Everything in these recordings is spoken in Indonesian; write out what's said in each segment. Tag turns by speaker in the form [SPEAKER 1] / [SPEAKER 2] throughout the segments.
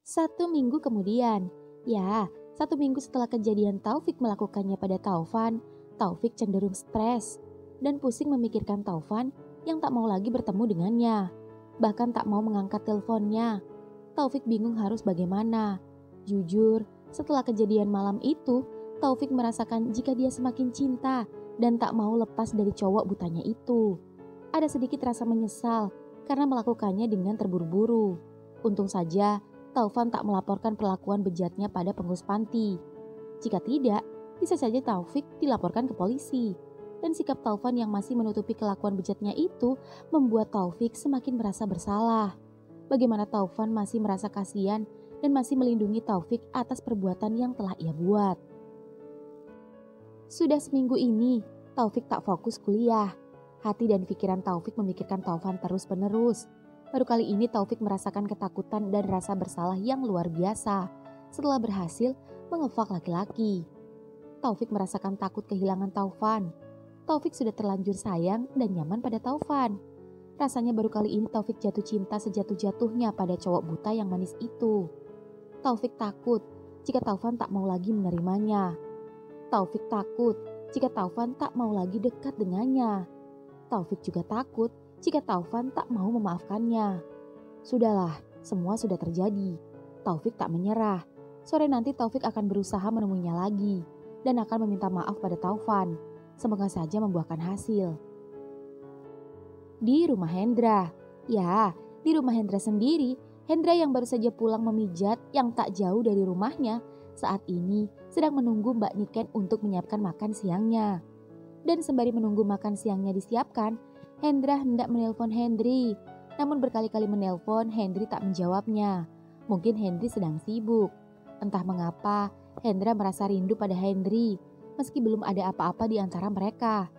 [SPEAKER 1] 1 minggu kemudian, ya, 1 minggu setelah kejadian Taufik melakukannya pada Taufan, Taufik cenderung stres dan pusing memikirkan Taufan yang tak mau lagi bertemu dengannya. Bahkan tak mau mengangkat teleponnya. Taufik bingung harus bagaimana. Jujur, setelah kejadian malam itu, Taufik merasakan jika dia semakin cinta dan tak mau lepas dari cowok butanya itu. Ada sedikit rasa menyesal karena melakukannya dengan terburu-buru. Untung saja Taufan tak melaporkan perlakuan bejatnya pada pengurus panti. Jika tidak, bisa saja Taufik dilaporkan ke polisi. Dan sikap Taufan yang masih menutupi kelakuan bejatnya itu membuat Taufik semakin merasa bersalah. Bagaimana Taufan masih merasa kasihan dan masih melindungi Taufik atas perbuatan yang telah ia buat. Sudah seminggu ini, Taufik tak fokus kuliah. Hati dan pikiran Taufik memikirkan Taufan terus-menerus. Baru kali ini Taufik merasakan ketakutan dan rasa bersalah yang luar biasa setelah berhasil mengevak laki-laki. Taufik merasakan takut kehilangan Taufan. Taufik sudah terlanjur sayang dan nyaman pada Taufan. Rasanya baru kali ini Taufik jatuh cinta sejatuh-jatuhnya pada cowok buta yang manis itu. Taufik takut jika Taufan tak mau lagi menerimanya. Taufik takut jika Taufan tak mau lagi dekat dengannya. Taufik juga takut jika Taufan tak mau memaafkannya. Sudahlah, semua sudah terjadi. Taufik tak menyerah. Sore nanti Taufik akan berusaha menemuinya lagi dan akan meminta maaf pada Taufan. Semoga saja membuahkan hasil. Di rumah Hendra. Ya, di rumah Hendra sendiri. Hendra yang baru saja pulang memijat yang tak jauh dari rumahnya saat ini sedang menunggu Mbak Niken untuk menyiapkan makan siangnya. Dan sembari menunggu makan siangnya disiapkan, Hendra hendak menelpon Hendri. Namun berkali-kali menelpon, Hendri tak menjawabnya. Mungkin Hendri sedang sibuk. Entah mengapa, Hendra merasa rindu pada Hendri, meski belum ada apa-apa di antara mereka.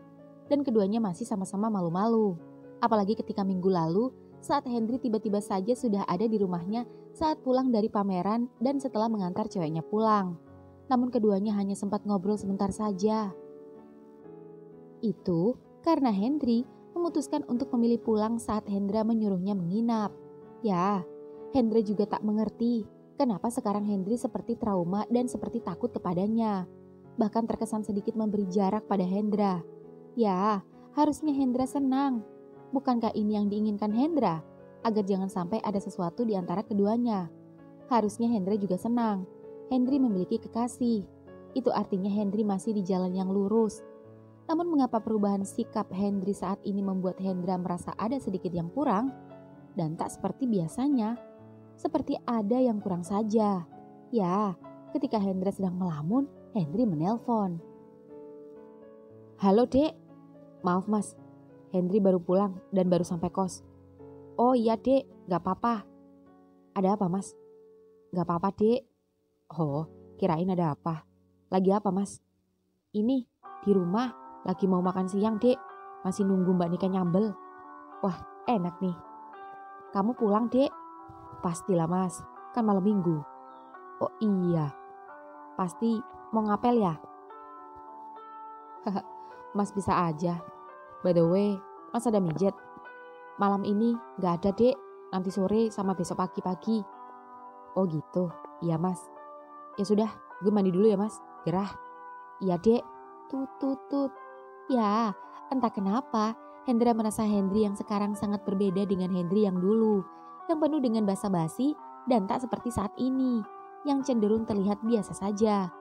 [SPEAKER 1] Dan keduanya masih sama-sama malu-malu. Apalagi ketika minggu lalu, saat Hendri tiba-tiba saja sudah ada di rumahnya saat pulang dari pameran dan setelah mengantar ceweknya pulang. Namun keduanya hanya sempat ngobrol sebentar saja. Itu karena Hendri memutuskan untuk memilih pulang saat Hendra menyuruhnya menginap. Ya, Hendra juga tak mengerti kenapa sekarang Hendri seperti trauma dan seperti takut kepadanya. Bahkan terkesan sedikit memberi jarak pada Hendra. Ya, harusnya Hendra senang. Bukankah ini yang diinginkan Hendra? Agar jangan sampai ada sesuatu di antara keduanya. Harusnya Hendra juga senang. Hendri memiliki kekasih. Itu artinya Hendri masih di jalan yang lurus. Namun mengapa perubahan sikap Hendri saat ini membuat Hendra merasa ada sedikit yang kurang? Dan tak seperti biasanya. Seperti ada yang kurang saja. Ya, ketika Hendra sedang melamun, Hendri menelpon. Halo dek, maaf mas, Hendri baru pulang dan baru sampai kos. Oh iya dek, gak apa-apa. Ada apa mas? Gak apa-apa dek. Oh, kirain ada apa. Lagi apa mas? Ini, di rumah, lagi mau makan siang dek. Masih nunggu Mbak Nika nyambel. Wah, enak nih. Kamu pulang dek? Pastilah mas, kan malam minggu. Oh iya, pasti mau ngapel ya? Mas bisa aja. By the way, mas ada mijet? Malam ini gak ada dek, nanti sore sama besok pagi-pagi. Oh gitu, iya mas. Ya sudah, gue mandi dulu ya mas, gerah. Iya dek, tut. Ya, entah kenapa Hendra merasa Hendri yang sekarang sangat berbeda dengan Hendri yang dulu. Yang penuh dengan basa-basi dan tak seperti saat ini, yang cenderung terlihat biasa saja.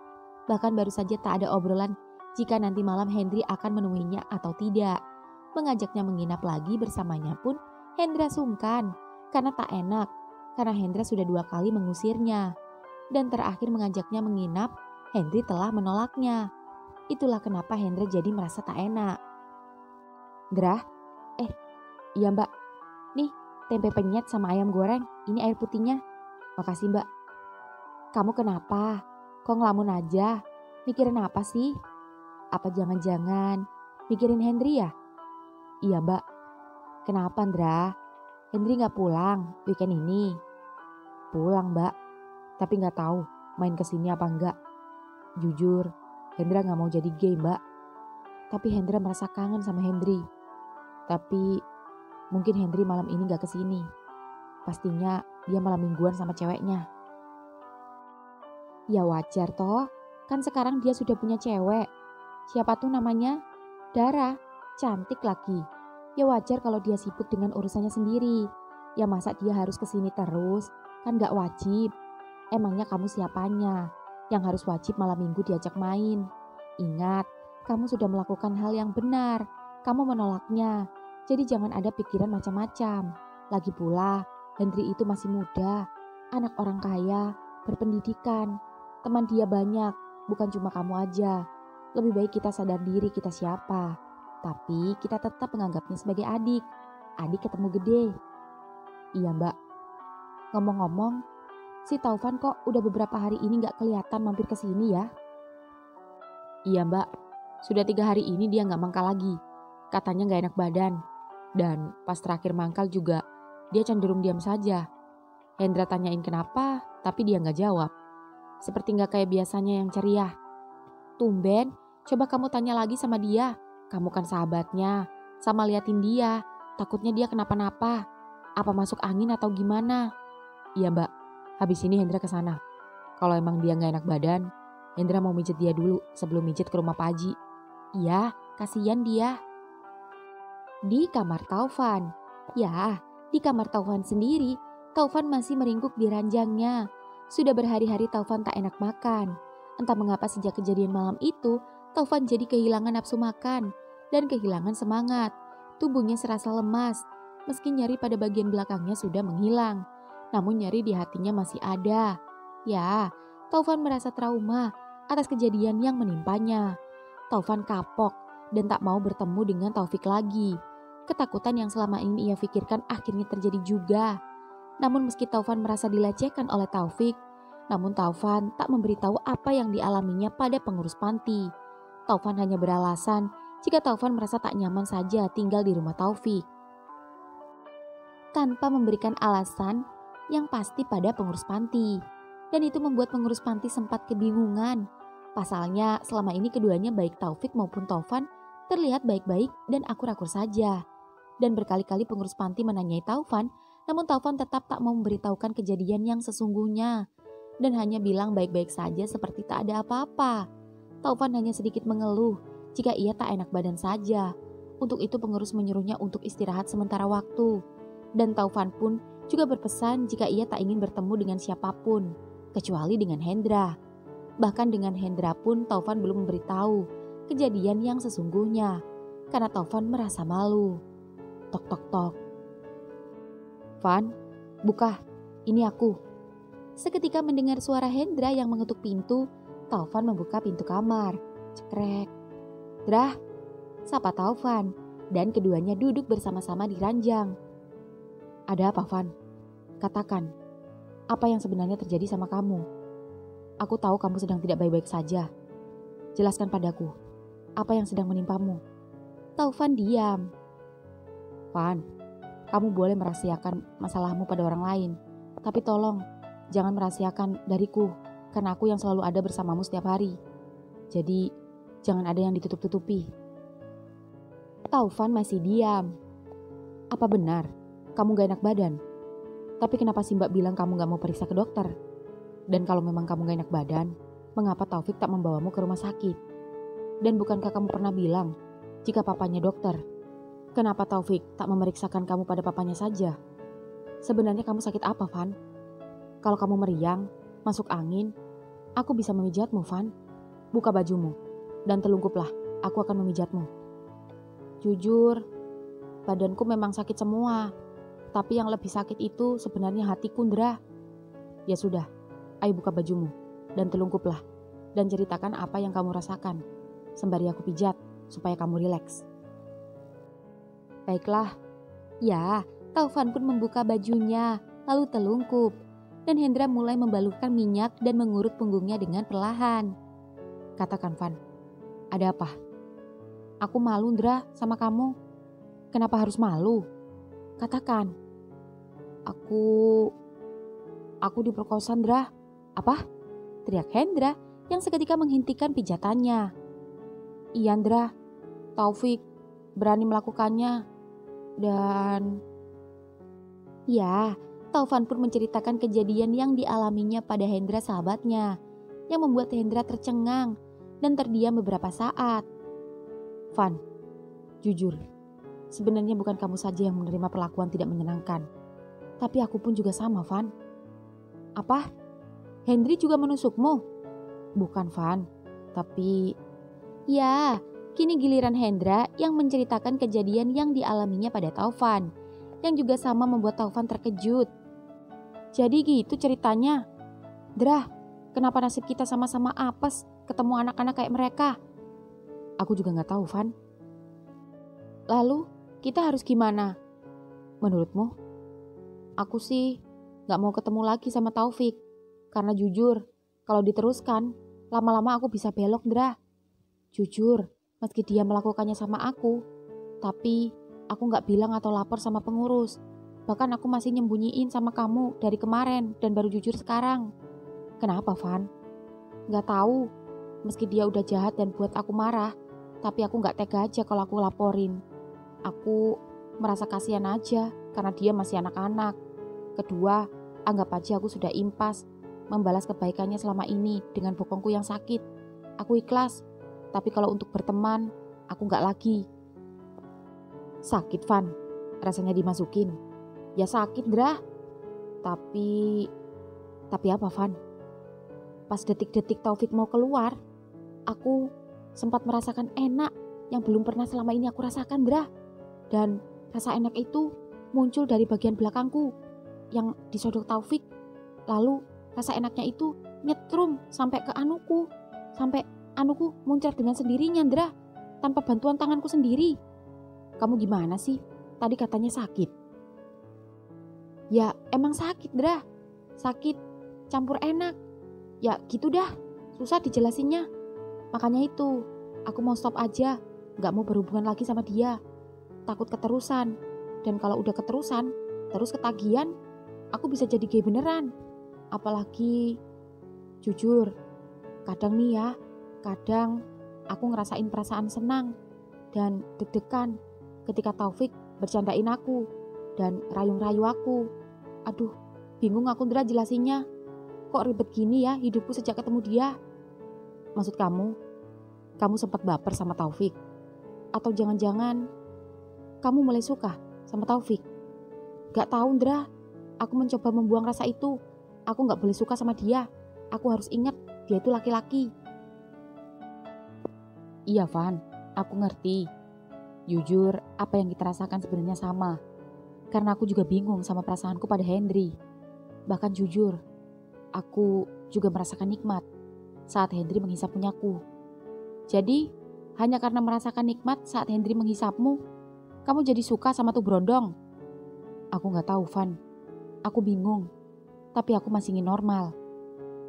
[SPEAKER 1] Bahkan baru saja tak ada obrolan jika nanti malam Hendri akan menemuinya atau tidak. Mengajaknya menginap lagi bersamanya pun Hendra sungkan karena tak enak, karena Hendra sudah 2 kali mengusirnya. Dan terakhir mengajaknya menginap, Hendri telah menolaknya. Itulah kenapa Hendra jadi merasa tak enak. Drah, iya mbak, nih tempe penyet sama ayam goreng, ini air putihnya. Makasih mbak. Kamu kenapa? Kok ngelamun aja? Mikirin apa sih? Apa jangan-jangan mikirin Hendri ya? Iya mbak. Kenapa Ndra? Hendri gak pulang weekend ini? Pulang mbak, tapi gak tahu main kesini apa enggak. Jujur, Hendra gak mau jadi gay mbak. Tapi Hendra merasa kangen sama Hendri. Tapi mungkin Hendri malam ini gak kesini. Pastinya dia malam mingguan sama ceweknya. Ya wajar toh, kan sekarang dia sudah punya cewek. Siapa tuh namanya? Dara, cantik lagi. Ya wajar kalau dia sibuk dengan urusannya sendiri. Ya masa dia harus kesini terus? Kan gak wajib. Emangnya kamu siapanya? Yang harus wajib malam minggu diajak main. Ingat, kamu sudah melakukan hal yang benar. Kamu menolaknya. Jadi jangan ada pikiran macam-macam. Lagi pula, Hendri itu masih muda. Anak orang kaya, berpendidikan. Teman dia banyak, bukan cuma kamu aja. Lebih baik kita sadar diri kita siapa. Tapi kita tetap menganggapnya sebagai adik. Adik ketemu gede. Iya mbak. Ngomong-ngomong, si Taufan kok udah beberapa hari ini gak kelihatan mampir ke sini ya? Iya mbak, sudah 3 hari ini dia gak mangkal lagi. Katanya gak enak badan. Dan pas terakhir mangkal juga dia cenderung diam saja. Hendra tanyain kenapa, tapi dia gak jawab. Seperti gak kayak biasanya yang ceria. Tumben, coba kamu tanya lagi sama dia. Kamu kan sahabatnya, sama liatin dia. Takutnya dia kenapa-napa. Apa masuk angin atau gimana? Iya mbak, habis ini Hendra kesana. Kalau emang dia gak enak badan, Hendra mau mijet dia dulu sebelum mijet ke rumah Pak Haji. Iya, kasihan dia. Di kamar Taufan. Ya, di kamar Taufan sendiri, Taufan masih meringkuk di ranjangnya. Sudah berhari-hari Taufan tak enak makan. Entah mengapa sejak kejadian malam itu, Taufan jadi kehilangan nafsu makan dan kehilangan semangat. Tubuhnya serasa lemas, meski nyeri pada bagian belakangnya sudah menghilang. Namun nyeri di hatinya masih ada. Ya, Taufan merasa trauma atas kejadian yang menimpanya. Taufan kapok dan tak mau bertemu dengan Taufik lagi. Ketakutan yang selama ini ia pikirkan akhirnya terjadi juga. Namun meski Taufan merasa dilecehkan oleh Taufik, namun Taufan tak memberitahu apa yang dialaminya pada pengurus panti. Taufan hanya beralasan jika Taufan merasa tak nyaman saja tinggal di rumah Taufik. Tanpa memberikan alasan yang pasti pada pengurus panti. Dan itu membuat pengurus panti sempat kebingungan. Pasalnya selama ini keduanya baik Taufik maupun Taufan terlihat baik-baik dan akur-akur saja. Dan berkali-kali pengurus panti menanyai Taufan, namun Taufan tetap tak mau memberitahukan kejadian yang sesungguhnya. Dan hanya bilang baik-baik saja seperti tak ada apa-apa. Taufan hanya sedikit mengeluh jika ia tak enak badan saja. Untuk itu pengurus menyuruhnya untuk istirahat sementara waktu. Dan Taufan pun juga berpesan jika ia tak ingin bertemu dengan siapapun, kecuali dengan Hendra. Bahkan dengan Hendra pun Taufan belum memberitahu kejadian yang sesungguhnya, karena Taufan merasa malu. Tok tok tok. Van, buka, ini aku. Seketika mendengar suara Hendra yang mengetuk pintu, Taufan membuka pintu kamar. Cekrek. Drah, sapa Taufan, dan keduanya duduk bersama-sama di ranjang. Ada apa, Van? Katakan, apa yang sebenarnya terjadi sama kamu? Aku tahu kamu sedang tidak baik-baik saja. Jelaskan padaku, apa yang sedang menimpamu? Taufan diam. Van, kamu boleh merahasiakan masalahmu pada orang lain. Tapi tolong, jangan merahasiakan dariku, karena aku yang selalu ada bersamamu setiap hari. Jadi, jangan ada yang ditutup-tutupi. Taufan masih diam. Apa benar, kamu gak enak badan? Tapi kenapa si Mbak bilang kamu gak mau periksa ke dokter? Dan kalau memang kamu gak enak badan, mengapa Taufik tak membawamu ke rumah sakit? Dan bukankah kamu pernah bilang, jika papanya dokter, kenapa Taufik tak memeriksakan kamu pada papanya saja? Sebenarnya kamu sakit apa, Van? Kalau kamu meriang, masuk angin, aku bisa memijatmu, Van. Buka bajumu, dan telungkuplah, aku akan memijatmu. Jujur, badanku memang sakit semua. Tapi yang lebih sakit itu sebenarnya hatiku, Ndra. Ya sudah, ayo buka bajumu, dan telungkuplah. Dan ceritakan apa yang kamu rasakan, sembari aku pijat, supaya kamu rileks. Baiklah. Ya, Taufan pun membuka bajunya, lalu telungkup. Dan Hendra mulai membalurkan minyak dan mengurut punggungnya dengan perlahan. Katakan, Van, ada apa? Aku malu, Ndra, sama kamu. Kenapa harus malu? Katakan. Aku diperkosa, Ndra. Apa? Teriak Hendra yang seketika menghentikan pijatannya. Iya, Ndra. Taufik berani melakukannya. Dan... Ya, Taufan pun menceritakan kejadian yang dialaminya pada Hendra sahabatnya. yang membuat Hendra tercengang dan terdiam beberapa saat. Van, jujur, sebenarnya bukan kamu saja yang menerima perlakuan tidak menyenangkan. Tapi aku pun juga sama, Van. Apa? Hendri juga menusukmu? Bukan, Van. Tapi... Ya, kini giliran Hendra yang menceritakan kejadian yang dialaminya pada Taufan, yang juga sama membuat Taufan terkejut. Jadi gitu ceritanya. Drah, kenapa nasib kita sama-sama apes ketemu anak-anak kayak mereka? Aku juga gak tahu, Van. Lalu, kita harus gimana? Menurutmu? Aku sih gak mau ketemu lagi sama Taufik. Karena jujur, kalau diteruskan, lama-lama aku bisa belok, Drah. Jujur, meski dia melakukannya sama aku, tapi aku gak bilang atau lapor sama pengurus. Bahkan aku masih nyembunyiin sama kamu dari kemarin dan baru jujur sekarang. Kenapa, Van? Gak tahu. Meski dia udah jahat dan buat aku marah, tapi aku gak tega aja kalau aku laporin. Aku merasa kasihan aja karena dia masih anak-anak. Kedua, anggap aja aku sudah impas membalas kebaikannya selama ini dengan bokongku yang sakit. Aku ikhlas. Tapi kalau untuk berteman, aku gak lagi. Sakit, Van. Rasanya dimasukin. Ya sakit, Drah. Tapi apa, Van? Pas detik-detik Taufik mau keluar, aku sempat merasakan enak yang belum pernah selama ini aku rasakan, Drah. Dan rasa enak itu muncul dari bagian belakangku yang disodok Taufik. Lalu rasa enaknya itu nyetrum sampai ke anuku. Sampai anuku muncrat dengan sendirinya, Ndra, tanpa bantuan tanganku sendiri. Kamu gimana sih? Tadi katanya sakit. Ya emang sakit, Ndra. Sakit campur enak. Ya gitu dah, susah dijelasinnya. Makanya itu, aku mau stop aja. Gak mau berhubungan lagi sama dia. Takut keterusan. Dan kalau udah keterusan, terus ketagihan, aku bisa jadi gay beneran. Apalagi, jujur, kadang nih ya, kadang aku ngerasain perasaan senang dan deg-degan ketika Taufik bercandain aku dan rayung-rayu aku. Aduh, bingung aku Ndra jelasinnya. Kok ribet gini ya hidupku sejak ketemu dia? Maksud kamu sempat baper sama Taufik? Atau jangan-jangan kamu mulai suka sama Taufik? Gak tahu Ndra, aku mencoba membuang rasa itu. Aku gak boleh suka sama dia. Aku harus ingat dia itu laki-laki. Iya Van, aku ngerti. Jujur, apa yang kita rasakan sebenarnya sama. Karena aku juga bingung sama perasaanku pada Hendri. Bahkan jujur, aku juga merasakan nikmat saat Hendri menghisap punyaku. Jadi, hanya karena merasakan nikmat saat Hendri menghisapmu, kamu jadi suka sama tuh berondong? Aku gak tahu, Van. Aku bingung. Tapi aku masih ingin normal.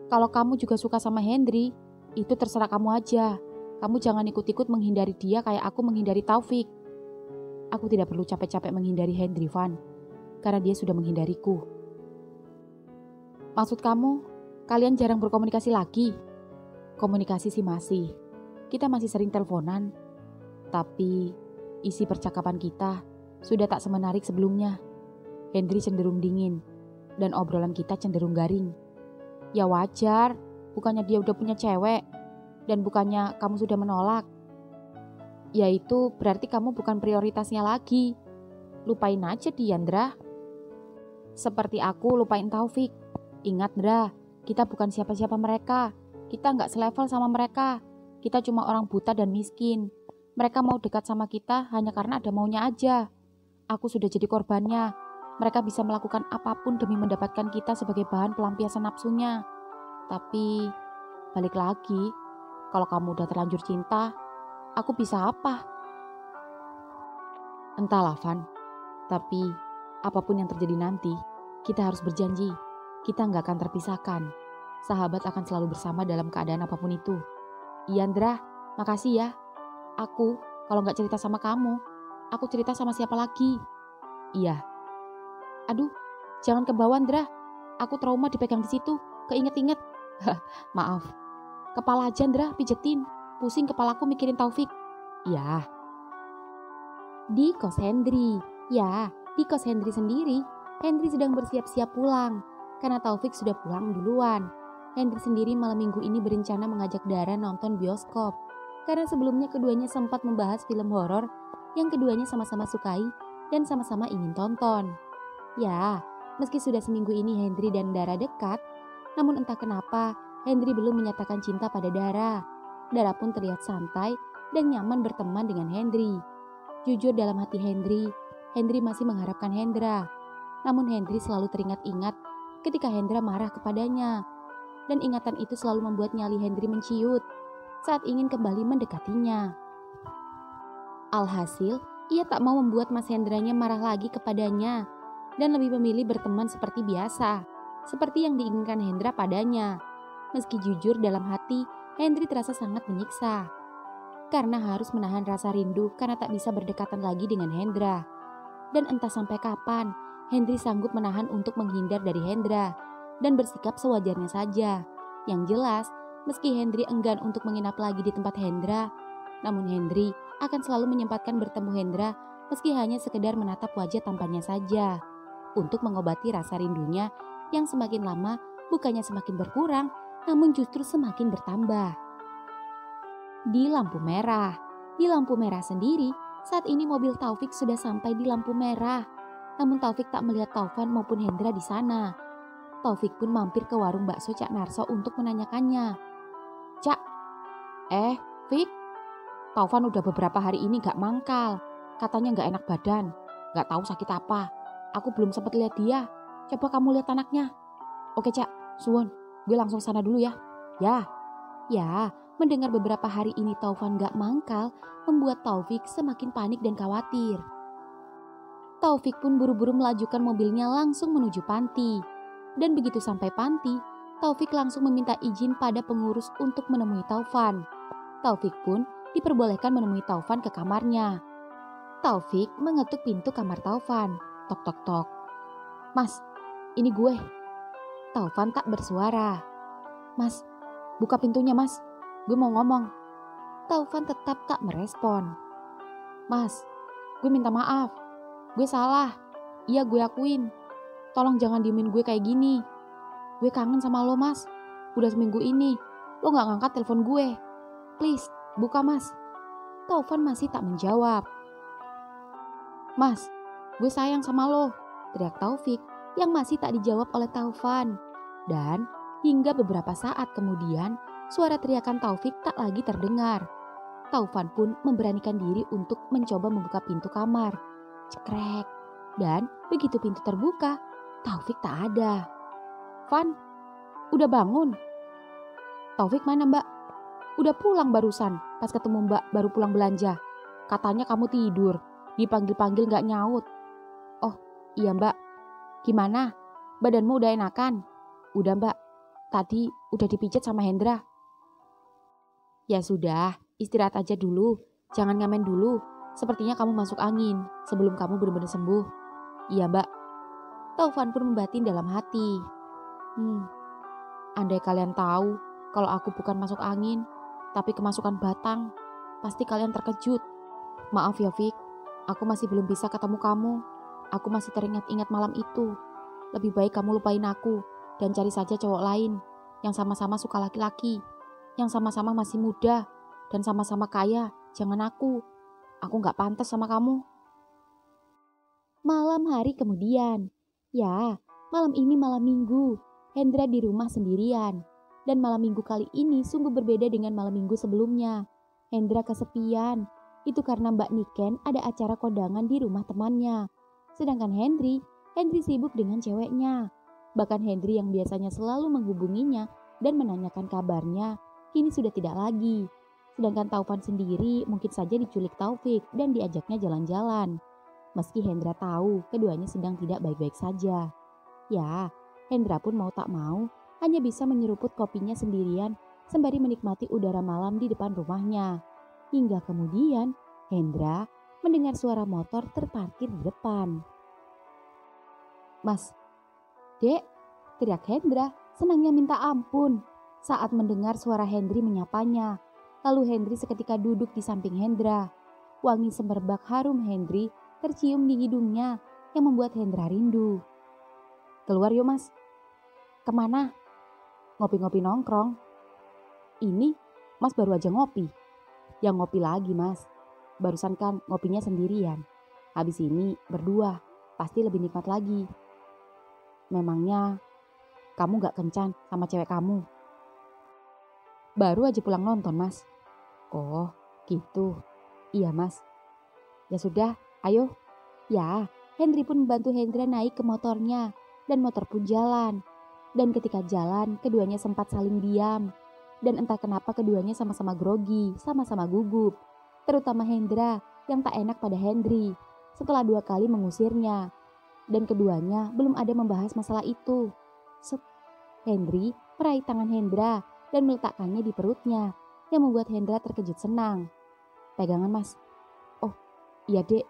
[SPEAKER 1] Kalau kamu juga suka sama Hendri, itu terserah kamu aja. Kamu jangan ikut-ikut menghindari dia kayak aku menghindari Taufik. Aku tidak perlu capek-capek menghindari Hendri, Van. Karena dia sudah menghindariku. Maksud kamu, kalian jarang berkomunikasi lagi? Komunikasi sih masih. Kita masih sering teleponan. Tapi isi percakapan kita sudah tak semenarik sebelumnya. Hendri cenderung dingin. Dan obrolan kita cenderung garing. Ya wajar, bukannya dia udah punya cewek. Dan bukannya kamu sudah menolak. Yaitu berarti kamu bukan prioritasnya lagi. Lupain aja dia, Ndra. Seperti aku lupain Taufik. Ingat, Ndra, kita bukan siapa-siapa mereka. Kita gak selevel sama mereka. Kita cuma orang buta dan miskin. Mereka mau dekat sama kita hanya karena ada maunya aja. Aku sudah jadi korbannya. Mereka bisa melakukan apapun demi mendapatkan kita sebagai bahan pelampiasan nafsunya. Tapi, balik lagi, kalau kamu udah terlanjur cinta, aku bisa apa? Entahlah, Van. Tapi, apapun yang terjadi nanti, kita harus berjanji. Kita nggak akan terpisahkan. Sahabat akan selalu bersama dalam keadaan apapun itu. Iya, Ndra, makasih ya. Aku, kalau nggak cerita sama kamu, aku cerita sama siapa lagi? Iya. Aduh, jangan ke bawah, Ndra. Aku trauma dipegang di situ, keinget-inget. Maaf. Kepala aja, Ndra, pijetin. Pusing kepalaku mikirin Taufik. Ya. Di kos Hendri. Ya, di kos Hendri sendiri. Hendri sedang bersiap-siap pulang. Karena Taufik sudah pulang duluan. Hendri sendiri malam minggu ini berencana mengajak Dara nonton bioskop. Karena sebelumnya keduanya sempat membahas film horor yang keduanya sama-sama sukai dan sama-sama ingin tonton. Ya, meski sudah seminggu ini Hendri dan Dara dekat, namun entah kenapa Hendri belum menyatakan cinta pada Dara. Dara pun terlihat santai dan nyaman berteman dengan Hendri. Jujur dalam hati Hendri masih mengharapkan Hendra. Namun Hendri selalu teringat-ingat ketika Hendra marah kepadanya. Dan ingatan itu selalu membuat nyali Hendri menciut saat ingin kembali mendekatinya. Alhasil, ia tak mau membuat Mas Hendranya marah lagi kepadanya dan lebih memilih berteman seperti biasa, seperti yang diinginkan Hendra padanya. Meski jujur dalam hati, Hendri terasa sangat menyiksa. Karena harus menahan rasa rindu karena tak bisa berdekatan lagi dengan Hendra. Dan entah sampai kapan, Hendri sanggup menahan untuk menghindar dari Hendra dan bersikap sewajarnya saja. Yang jelas, meski Hendri enggan untuk menginap lagi di tempat Hendra, namun Hendri akan selalu menyempatkan bertemu Hendra meski hanya sekedar menatap wajah tampannya saja, untuk mengobati rasa rindunya yang semakin lama bukannya semakin berkurang, namun justru semakin bertambah. Di lampu merah sendiri, saat ini mobil Taufik sudah sampai di lampu merah. Namun Taufik tak melihat Taufan maupun Hendra di sana. Taufik pun mampir ke warung bakso Cak Narso untuk menanyakannya. Cak, Fik, Taufan udah beberapa hari ini gak mangkal. Katanya gak enak badan, gak tahu sakit apa. Aku belum sempat lihat dia. Coba kamu lihat anaknya. Oke Cak, suwun, gue langsung sana dulu ya. Ya, mendengar beberapa hari ini Taufan gak mangkal membuat Taufik semakin panik dan khawatir. Taufik pun buru-buru melajukan mobilnya langsung menuju panti. Dan begitu sampai panti, Taufik langsung meminta izin pada pengurus untuk menemui Taufan. Taufik pun diperbolehkan menemui Taufan ke kamarnya. Taufik mengetuk pintu kamar Taufan. Tok tok tok. Mas, ini gue. Taufan tak bersuara. Mas, buka pintunya mas. Gue mau ngomong. Taufan tetap tak merespon. Mas, gue minta maaf. Gue salah. Iya gue akuin. Tolong jangan diemin gue kayak gini. Gue kangen sama lo mas. Udah seminggu ini lo gak ngangkat telepon gue. Please, buka mas. Taufan masih tak menjawab. Mas, gue sayang sama lo, teriak Taufik yang masih tak dijawab oleh Taufan. Dan hingga beberapa saat kemudian suara teriakan Taufik tak lagi terdengar. Taufan pun memberanikan diri untuk mencoba membuka pintu kamar. Cekrek. Dan begitu pintu terbuka, Taufik tak ada. Van, udah bangun? Taufik mana mbak? Udah pulang barusan, pas ketemu mbak baru pulang belanja. Katanya kamu tidur, dipanggil-panggil gak nyaut. Oh iya mbak, gimana? Badanmu udah enakan? Udah mbak, tadi udah dipijat sama Hendra. Ya sudah, istirahat aja dulu, jangan ngamen dulu. Sepertinya kamu masuk angin sebelum kamu benar-benar sembuh. Iya mbak. Taufan pun membatin dalam hati. Andai kalian tahu kalau aku bukan masuk angin, tapi kemasukan batang, pasti kalian terkejut. Maaf ya Fik, aku masih belum bisa ketemu kamu. Aku masih teringat-ingat malam itu. Lebih baik kamu lupain aku dan cari saja cowok lain yang sama-sama suka laki-laki, yang sama-sama masih muda dan sama-sama kaya. Jangan aku gak pantas sama kamu. Malam hari kemudian. Ya, malam ini malam minggu. Hendra di rumah sendirian. Dan malam minggu kali ini sungguh berbeda dengan malam minggu sebelumnya. Hendra kesepian. Itu karena Mbak Niken ada acara kondangan di rumah temannya. Sedangkan Hendri sibuk dengan ceweknya. Bahkan Hendri yang biasanya selalu menghubunginya dan menanyakan kabarnya, kini sudah tidak lagi. Sedangkan Taufan sendiri mungkin saja diculik Taufik dan diajaknya jalan-jalan. Meski Hendra tahu keduanya sedang tidak baik-baik saja. Ya, Hendra pun mau tak mau hanya bisa menyeruput kopinya sendirian sembari menikmati udara malam di depan rumahnya. Hingga kemudian Hendra mendengar suara motor terparkir di depan. Mas, Dek, teriak Hendra senangnya minta ampun saat mendengar suara Hendri menyapanya. Lalu Hendri seketika duduk di samping Hendra. Wangi semerbak harum Hendri tercium di hidungnya yang membuat Hendra rindu. Keluar yuk mas. Kemana? ngopi-ngopi nongkrong. Ini Mas baru aja ngopi. Yang ngopi lagi Mas. Barusan kan ngopinya sendirian. Habis ini berdua, pasti lebih nikmat lagi. Memangnya kamu gak kencan sama cewek kamu? Baru aja pulang nonton Mas. Oh gitu, iya Mas. Ya sudah, ayo. Ya, Henry pun membantu Hendra naik ke motornya dan motor pun jalan. Dan ketika jalan, keduanya sempat saling diam. Dan entah kenapa keduanya sama-sama grogi, sama-sama gugup. Terutama Hendra yang tak enak pada Henry setelah 2 kali mengusirnya. Dan keduanya belum ada membahas masalah itu. Set, Henry meraih tangan Hendra dan meletakkannya di perutnya yang membuat Hendra terkejut senang. Pegangan Mas. Oh iya dek.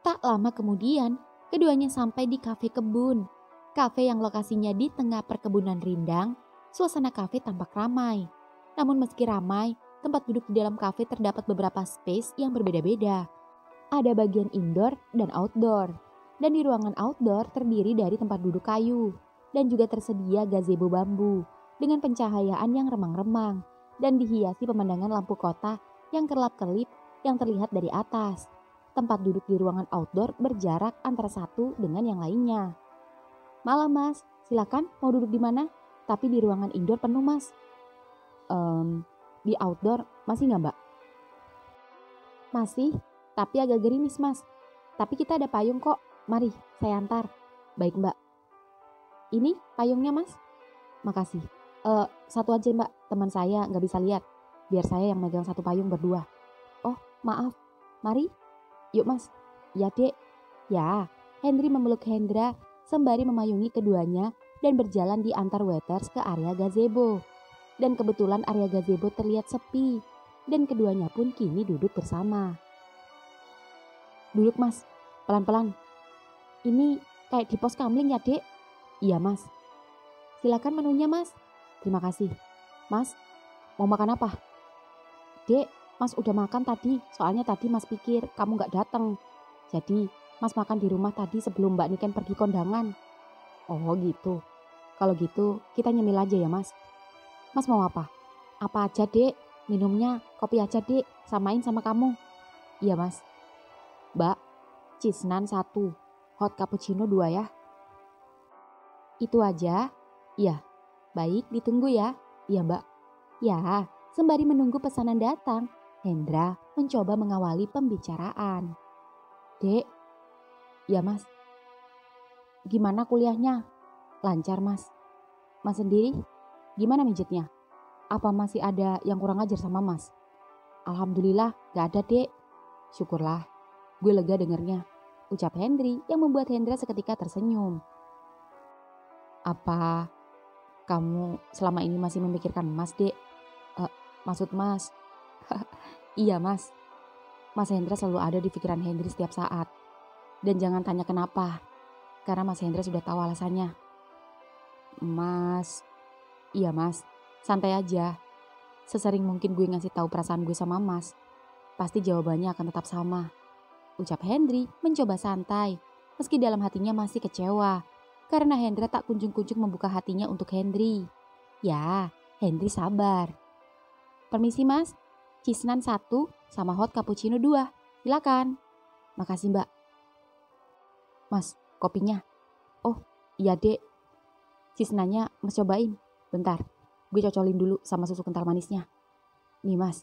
[SPEAKER 1] Tak lama kemudian, keduanya sampai di kafe kebun. Kafe yang lokasinya di tengah perkebunan rindang, suasana kafe tampak ramai. Namun meski ramai, tempat duduk di dalam kafe terdapat beberapa space yang berbeda-beda. Ada bagian indoor dan outdoor. Dan di ruangan outdoor terdiri dari tempat duduk kayu. Dan juga tersedia gazebo bambu dengan pencahayaan yang remang-remang. Dan dihiasi pemandangan lampu kota yang kerlap-kerlip yang terlihat dari atas. Tempat duduk di ruangan outdoor berjarak antara satu dengan yang lainnya. Malam Mas, silakan mau duduk di mana? Tapi di ruangan indoor penuh Mas. Di outdoor masih nggak Mbak? Masih, tapi agak gerimis Mas. Tapi kita ada payung kok, mari saya antar. Baik Mbak. Ini payungnya Mas? Makasih. Satu aja Mbak, teman saya nggak bisa lihat. Biar saya yang megang satu payung berdua. Oh maaf, mari. Yuk Mas. Ya dek. Ya, Henry memeluk Hendra sembari memayungi keduanya dan berjalan di antar waiters ke area gazebo. Dan kebetulan area gazebo terlihat sepi dan keduanya pun kini duduk bersama. Duduk Mas, pelan-pelan. Ini kayak di pos kamling ya dek? Iya Mas. Silakan menunya Mas. Terima kasih. Mas, mau makan apa? Dek, Mas udah makan tadi, soalnya tadi Mas pikir kamu gak datang. Jadi Mas makan di rumah tadi sebelum Mbak Niken pergi kondangan. Oh gitu. Kalau gitu kita nyemil aja ya Mas. Mas mau apa? Apa aja dek, minumnya kopi aja dek, samain sama kamu. Iya Mas. Mbak, cheese naan 1, hot cappuccino 2 ya. Itu aja? Iya. Baik, ditunggu ya. Iya Mbak. Ya, sembari menunggu pesanan datang, Hendra mencoba mengawali pembicaraan. Dek, ya Mas. Gimana kuliahnya? Lancar Mas. Mas sendiri, gimana mijetnya? Apa masih ada yang kurang ajar sama Mas? Alhamdulillah gak ada dek. Syukurlah, gue lega dengernya. Ucap Henry yang membuat Hendra seketika tersenyum. Apa kamu selama ini masih memikirkan Mas dek? Maksud Mas? Iya Mas. Mas Hendra selalu ada di pikiran Henry setiap saat. Dan jangan tanya kenapa. Karena Mas Hendra sudah tahu alasannya. Mas, iya Mas, santai aja. Sesering mungkin gue ngasih tahu perasaan gue sama Mas, pasti jawabannya akan tetap sama. Ucap Henry mencoba santai, meski dalam hatinya masih kecewa. Karena Hendra tak kunjung-kunjung membuka hatinya untuk Henry. Ya, Henry sabar. Permisi Mas, cheese naan 1 sama hot cappuccino 2, silakan. Makasih Mbak. Mas, kopinya. Oh, iya dek. Cheese naannya Mas cobain. Bentar, gue cocolin dulu sama susu kental manisnya. Nih Mas.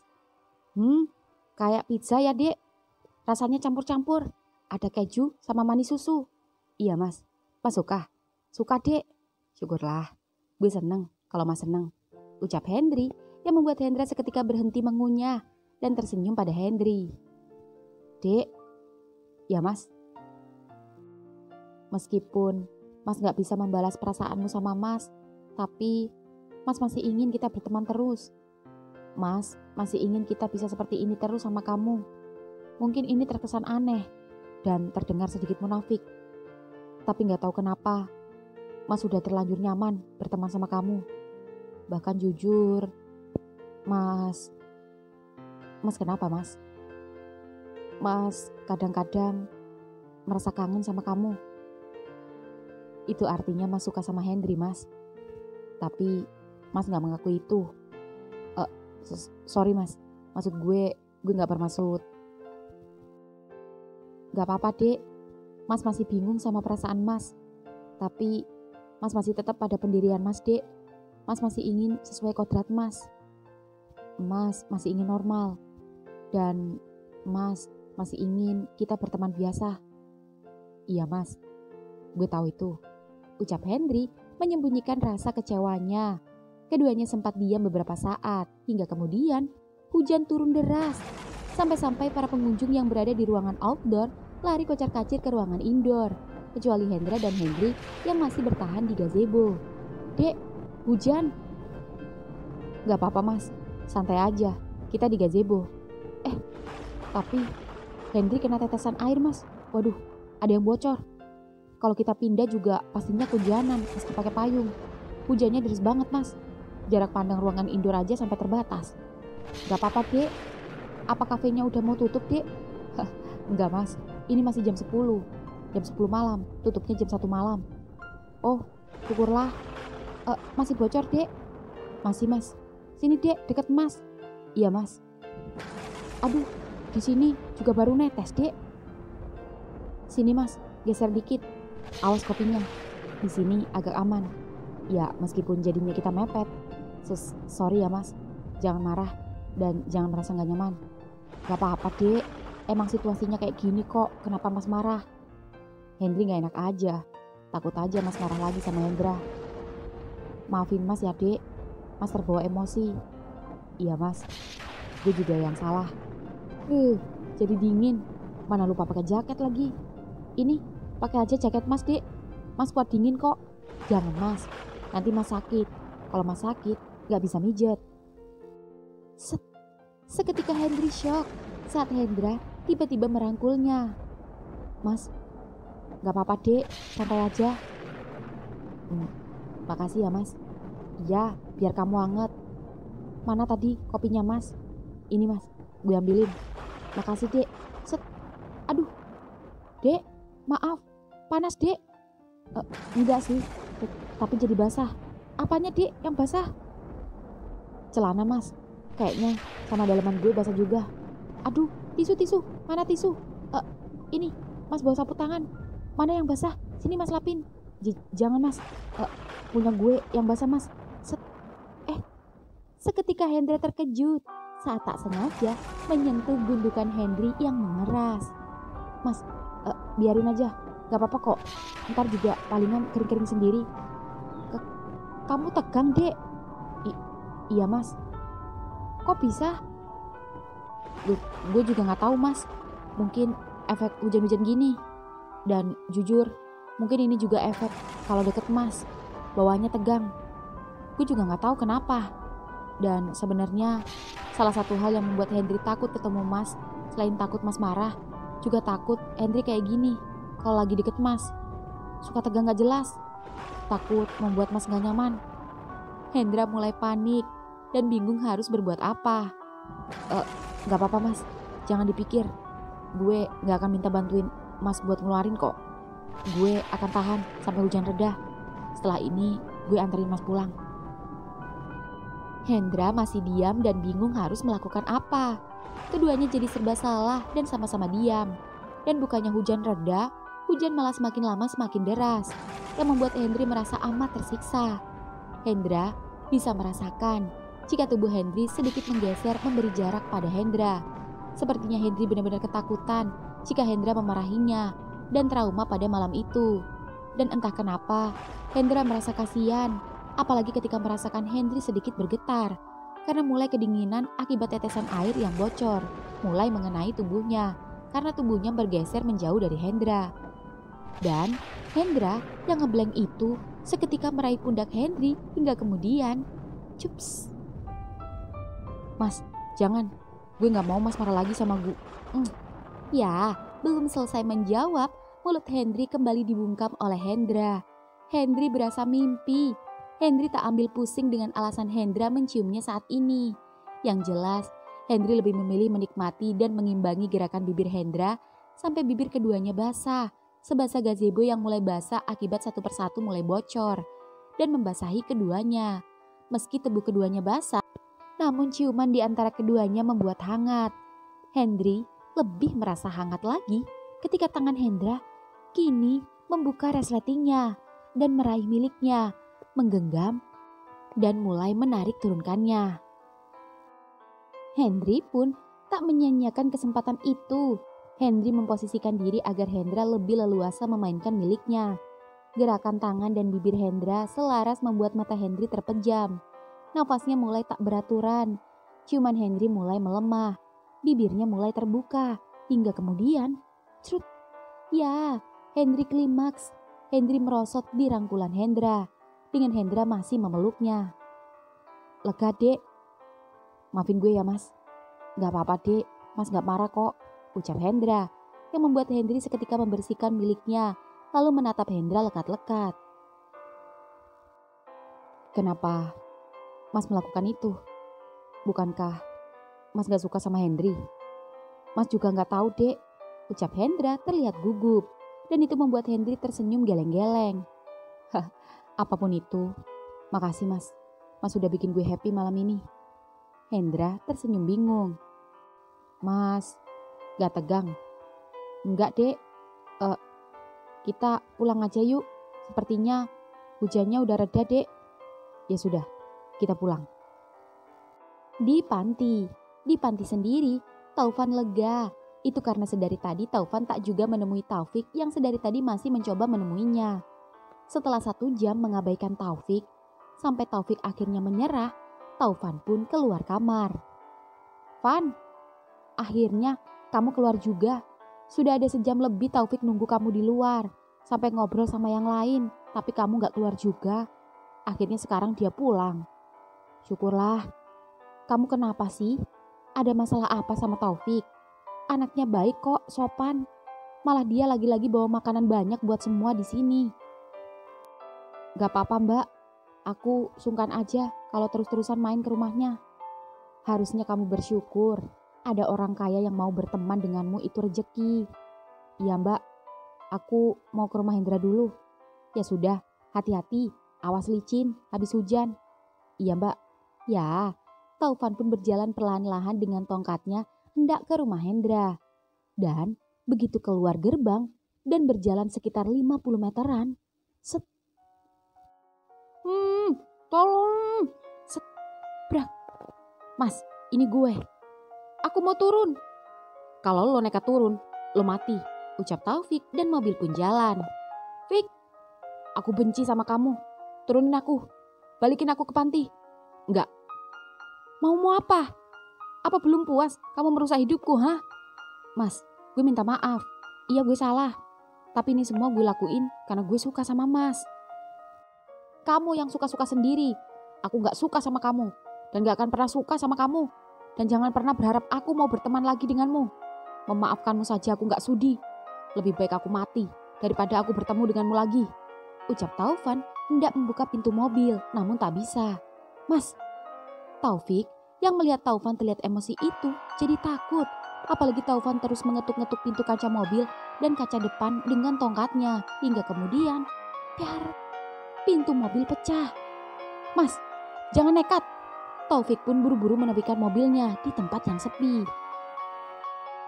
[SPEAKER 1] Kayak pizza ya dek. Rasanya campur-campur. Ada keju sama manis susu. Iya Mas. Mas suka? Suka dek. Syukurlah. Gue seneng kalau Mas seneng. Ucap Henry yang membuat Hendra seketika berhenti mengunyah dan tersenyum pada Henry. Dek. Ya Mas. Meskipun Mas gak bisa membalas perasaanmu sama Mas, tapi Mas masih ingin kita berteman terus. Mas masih ingin kita bisa seperti ini terus sama kamu. Mungkin ini terkesan aneh dan terdengar sedikit munafik. Tapi gak tahu kenapa, Mas sudah terlanjur nyaman berteman sama kamu. Bahkan jujur, Mas kenapa Mas? Mas kadang-kadang merasa kangen sama kamu. Itu artinya Mas suka sama Henry Mas. Tapi Mas gak mengakui itu. Sorry Mas, maksud gue gak bermaksud. Gak apa-apa dek, Mas masih bingung sama perasaan Mas. Tapi Mas masih tetap pada pendirian Mas dek. Mas masih ingin sesuai kodrat Mas. Mas masih ingin normal. Dan Mas masih ingin kita berteman biasa. Iya Mas, gue tahu itu, ucap Hendri menyembunyikan rasa kecewanya. Keduanya sempat diam beberapa saat, hingga kemudian hujan turun deras. Sampai-sampai para pengunjung yang berada di ruangan outdoor lari kocar-kacir ke ruangan indoor. Kecuali Hendra dan Hendri yang masih bertahan di gazebo. Dek, hujan. Gak apa-apa Mas, santai aja, kita di gazebo. Tapi Hendri kena tetesan air Mas. Waduh, ada yang bocor. Kalau kita pindah juga pastinya kehujanan meski pakai payung. Hujannya deras banget Mas. Jarak pandang ruangan indoor aja sampai terbatas. Gak apa-apa dek. Apa kafenya udah mau tutup dek? Enggak Mas, ini masih jam 10. Jam 10 malam, tutupnya jam 1 malam. Oh, syukurlah. Masih bocor dek? Masih Mas. Sini dek, deket Mas. Iya Mas. Aduh, di sini juga baru netes dek. Sini Mas, geser dikit. Awas kopinya. Di sini agak aman. Ya, meskipun jadinya kita mepet. Sorry ya Mas, jangan marah dan jangan merasa gak nyaman. Gak apa-apa dek, emang situasinya kayak gini kok, kenapa Mas marah? Hendri gak enak aja, takut aja Mas marah lagi sama Hendra. Maafin Mas ya dek, Mas terbawa emosi. Iya Mas, gue juga yang salah. Jadi dingin, mana lupa pakai jaket lagi. Ini, pakai aja jaket Mas dek, Mas kuat dingin kok. Jangan Mas, nanti Mas sakit. Kalau Mas sakit, gak bisa mijet. Seketika Hendri shock saat Hendra tiba-tiba merangkulnya. Mas, gak apa-apa dek, santai aja. Makasih ya Mas. Iya, biar kamu hangat. Mana tadi kopinya Mas? Ini Mas, gue ambilin. Makasih dek. Aduh, dek, maaf, panas dek. Enggak sih, tapi jadi basah. Apanya dek yang basah? Celana Mas, kayaknya sama dalaman gue basah juga. Aduh, tisu, mana tisu? Ini, Mas bawa sapu tangan. Mana yang basah? Sini Mas lapin. Jangan Mas, punya gue yang basah Mas. Seketika Hendra terkejut saat tak sengaja menyentuh gundukan Hendri yang mengeras. Mas, biarin aja, gak apa-apa kok. Ntar juga palingan kering-kering sendiri. Kamu tegang dek. Iya Mas. Kok bisa? Gue juga gak tahu Mas. Mungkin efek hujan-hujan gini. Dan jujur, mungkin ini juga efek kalau deket Mas, bawaannya tegang. Gue juga gak tahu kenapa. Dan sebenarnya salah satu hal yang membuat Hendri takut ketemu Mas, selain takut Mas marah, juga takut Hendri kayak gini kalau lagi deket Mas. Suka tegang gak jelas. Takut membuat Mas gak nyaman. Hendra mulai panik dan bingung harus berbuat apa. Gak apa-apa Mas, jangan dipikir. Gue gak akan minta bantuin Mas buat ngeluarin kok. Gue akan tahan sampai hujan reda. Setelah ini gue anterin Mas pulang. Hendra masih diam dan bingung harus melakukan apa. Keduanya jadi serba salah dan sama-sama diam. Dan bukannya hujan reda, hujan malah semakin lama semakin deras, yang membuat Hendri merasa amat tersiksa. Hendra bisa merasakan jika tubuh Hendri sedikit menggeser memberi jarak pada Hendra. Sepertinya Hendri benar-benar ketakutan jika Hendra memarahinya dan trauma pada malam itu. Dan entah kenapa, Hendra merasa kasihan, apalagi ketika merasakan Hendri sedikit bergetar karena mulai kedinginan akibat tetesan air yang bocor mulai mengenai tubuhnya karena tubuhnya bergeser menjauh dari Hendra. Dan Hendra yang ngeblank itu seketika meraih pundak Hendri hingga kemudian cups. Mas, jangan. Gue gak mau Mas marah lagi sama gue. Ya, belum selesai menjawab, mulut Hendri kembali dibungkam oleh Hendra. Hendri berasa mimpi. Hendri tak ambil pusing dengan alasan Hendra menciumnya saat ini. Yang jelas, Hendri lebih memilih menikmati dan mengimbangi gerakan bibir Hendra sampai bibir keduanya basah. Sebasah gazebo yang mulai basah akibat satu persatu mulai bocor. dan membasahi keduanya. Meski tubuh keduanya basah, namun ciuman di antara keduanya membuat hangat. Hendry lebih merasa hangat lagi ketika tangan Hendra kini membuka resletingnya dan meraih miliknya, menggenggam dan mulai menarik turunkannya. Hendry pun tak menyia-nyiakan kesempatan itu. Hendry memposisikan diri agar Hendra lebih leluasa memainkan miliknya. Gerakan tangan dan bibir Hendra selaras membuat mata Hendry terpejam. Nafasnya mulai tak beraturan. Ciuman Hendry mulai melemah. Bibirnya mulai terbuka. Hingga kemudian, crut. Ya, Hendry klimaks. Hendry merosot di rangkulan Hendra. Dengan Hendra masih memeluknya. Lega, Dek. Maafin gue ya, Mas. Gak apa-apa, Dek. Mas gak marah kok, ucap Hendra. Yang membuat Hendry seketika membersihkan miliknya. Lalu menatap Hendra lekat-lekat. Kenapa Mas melakukan itu? Bukankah Mas gak suka sama Hendry? Mas juga gak tahu, Dek, ucap Hendra terlihat gugup. Dan itu membuat Hendry tersenyum geleng-geleng. Hah, apapun itu, makasih Mas. Mas sudah bikin gue happy malam ini. Hendra tersenyum bingung. Mas, gak tegang? Enggak, Dek. Kita pulang aja yuk. Sepertinya hujannya udah reda, Dek. Ya sudah, kita pulang. Di panti sendiri, Taufan lega. Itu karena sedari tadi Taufan tak juga menemui Taufik yang sedari tadi masih mencoba menemuinya. Setelah 1 jam mengabaikan Taufik, sampai Taufik akhirnya menyerah, Taufan pun keluar kamar. Van, akhirnya kamu keluar juga. Sudah ada sejam lebih Taufik nunggu kamu di luar. Sampai ngobrol sama yang lain, tapi kamu gak keluar juga. Akhirnya sekarang dia pulang. Syukurlah. Kamu kenapa sih? Ada masalah apa sama Taufik? Anaknya baik kok, sopan. Malah dia lagi-lagi bawa makanan banyak buat semua di sini. Gak apa-apa, Mbak. Aku sungkan aja kalau terus-terusan main ke rumahnya. Harusnya kamu bersyukur. Ada orang kaya yang mau berteman denganmu, itu rezeki. Iya, Mbak. Aku mau ke rumah Hendra dulu. Ya sudah, hati-hati. Awas licin habis hujan. Iya, Mbak. Ya, Taufan pun berjalan perlahan-lahan dengan tongkatnya hendak ke rumah Hendra. Dan begitu keluar gerbang dan berjalan sekitar 50 meteran. Set. Tolong. Set. Brak. Mas, ini gue. Aku mau turun. Kalau lo nekat turun, lo mati, ucap Taufik dan mobil pun jalan. Fik, aku benci sama kamu. Turunin aku. Balikin aku ke panti. Enggak. Mau apa? Apa belum puas kamu merusak hidupku, ha? Mas, gue minta maaf. Iya, gue salah. Tapi ini semua gue lakuin karena gue suka sama Mas. Kamu yang suka-suka sendiri. Aku gak suka sama kamu. Dan gak akan pernah suka sama kamu. Dan jangan pernah berharap aku mau berteman lagi denganmu. Memaafkanmu saja aku gak sudi. Lebih baik aku mati daripada aku bertemu denganmu lagi, ucap Taufan hendak membuka pintu mobil, namun tak bisa. Mas, Taufik yang melihat Taufan terlihat emosi itu jadi takut. Apalagi Taufan terus mengetuk-ngetuk pintu kaca mobil dan kaca depan dengan tongkatnya. Hingga kemudian, biar pintu mobil pecah. Mas, jangan nekat. Taufik pun buru-buru menepikan mobilnya di tempat yang sepi.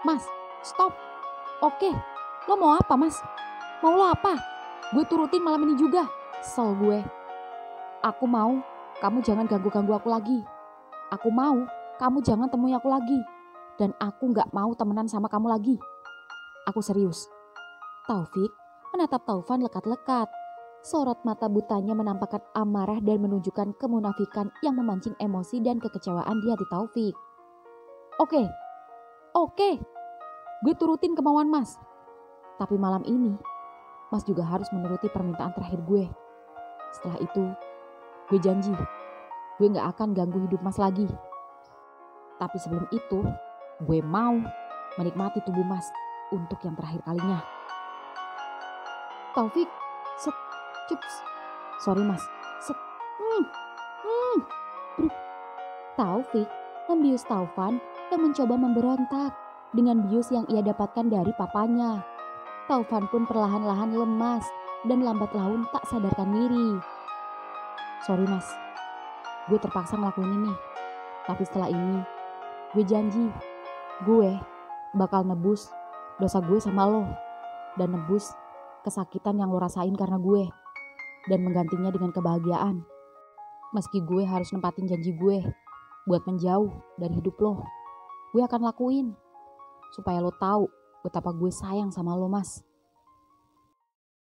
[SPEAKER 1] Mas, stop. Oke, lo mau apa, Mas? Mau lo apa? Gue turutin malam ini juga. Kesel gue. Aku mau kamu jangan ganggu-ganggu aku lagi. Aku mau kamu jangan temui aku lagi. Dan aku gak mau temenan sama kamu lagi. Aku serius. Taufik menatap Taufan lekat-lekat. Sorot mata butanya menampakkan amarah dan menunjukkan kemunafikan yang memancing emosi dan kekecewaan di hati Taufik. Oke, gue turutin kemauan Mas. Tapi malam ini, Mas juga harus menuruti permintaan terakhir gue. Setelah itu, gue janji, gue gak akan ganggu hidup Mas lagi. Tapi sebelum itu, gue mau menikmati tubuh Mas untuk yang terakhir kalinya. Taufik, set. Cups, sorry Mas. Set. Taufik membius Taufan yang mencoba memberontak dengan bius yang ia dapatkan dari papanya. Taufan pun perlahan-lahan lemas dan lambat laun tak sadarkan diri. Sorry mas, gue terpaksa ngelakuin ini. Tapi setelah ini, gue janji, gue bakal nebus dosa gue sama lo. Dan nebus kesakitan yang lo rasain karena gue. Dan menggantinya dengan kebahagiaan. Meski gue harus nempatin janji gue buat menjauh dari hidup lo, gue akan lakuin. Supaya lo tahu betapa gue sayang sama lo mas.